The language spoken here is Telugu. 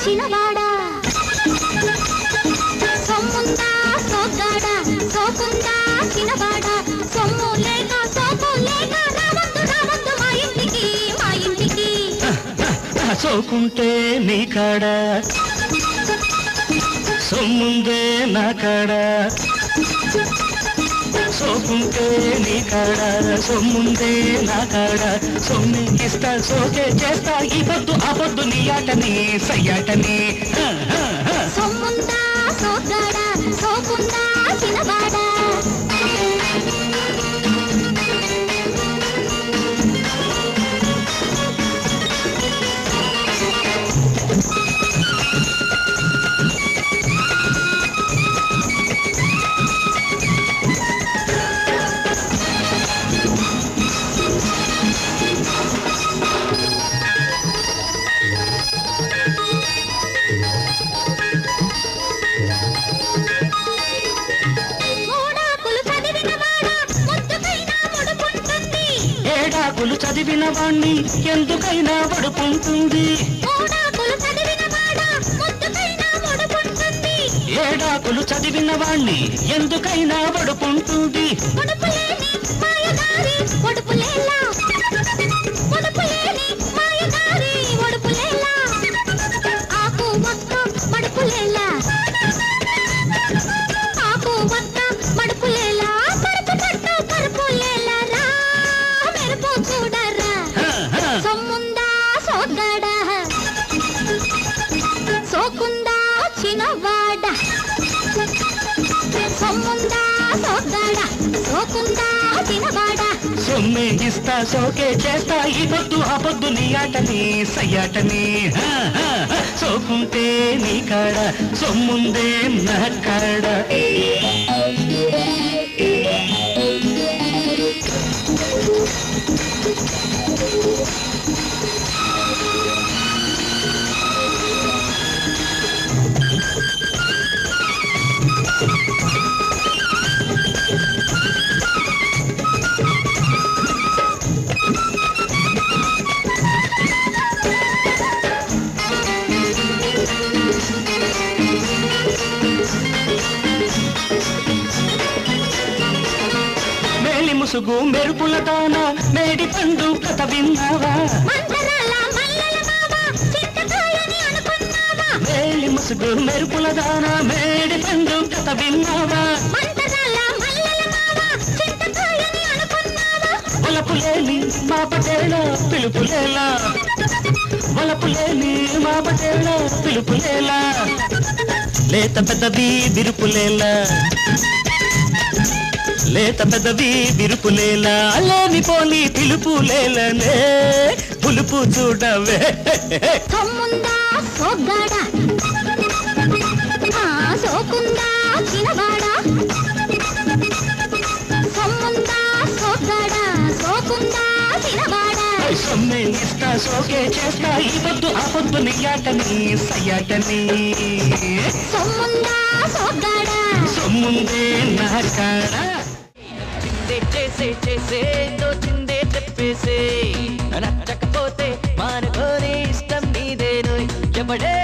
చిన్నవాడా సొమ్ముందా సోగ్గాడా సోకుందా చిన్నవాడా సొమ్ము లేక సోకు లేక రావద్దు మా ఇంటికి సోకుంటే నీ కాడ సొమ్ముందే నా కాడ సోకుంటే నీ కాడ సొమ్ముందే నా కాడ సొమ్మి ఇస్తా సోకే చేస్తా ఈ పొద్దు ఆ పొద్దు నీ ఆటని సయ్యాటని సొమ్ముందా సోగ్గాడా సోకుందా చిన్నవాడా ఏడాకులు చదివిన వాణ్ణి ఎందుకైనా పడుకుంటుంది ఏడాకులు చదివిన వాణ్ణి ఎందుకైనా పడుకుంటుంది సొమ్ముందా సోగ్గాడా సోకుందా చిన్నవాడా సొమ్ముందా సోగ్గాడా సోకుందా చిన్నవాడా సొమ్మే ఇస్తా సోకే చేస్తా ఈ పొద్దు ఆ పొద్దు నీ ఆటని సయ్యాటని సోకుంటే నీ కాడ సొమ్ముందే నా కాడ ముసుగు మెరుపుల దాన మేడి పండు కథ విన్నావా మేలి ముసుగు మెరుపుల దాన మేడి పండు కథ విన్నావా వలపులేని మా పటేళ పిలుపులేలా వలపులేని మా పటేళ పిలుపులేలా లేత పెద్దవి విరుపులేలా లేత పెదవి విరుపులేలా లేని పోని పిలుపులేలనే పులుపు చూడవే సొమ్ముందా సోగ్గాడా సోకుందా చిన్నవాడా సొమ్ముందా సోగ్గాడా సోకుందా చిన్నవాడా సొమ్మే ఇస్తా సోకే చేస్తా ఈ పొద్దు ఆ పొద్దు నీ ఆటని సయ్యాటని సొమ్ముందా సోగ్గాడా సొమ్ముందే నా కాడ చేసే చేసే తోచిందే చెప్పేసే నచ్చకపోతే మానుకోని ఇష్టం నీదేను ఎవడే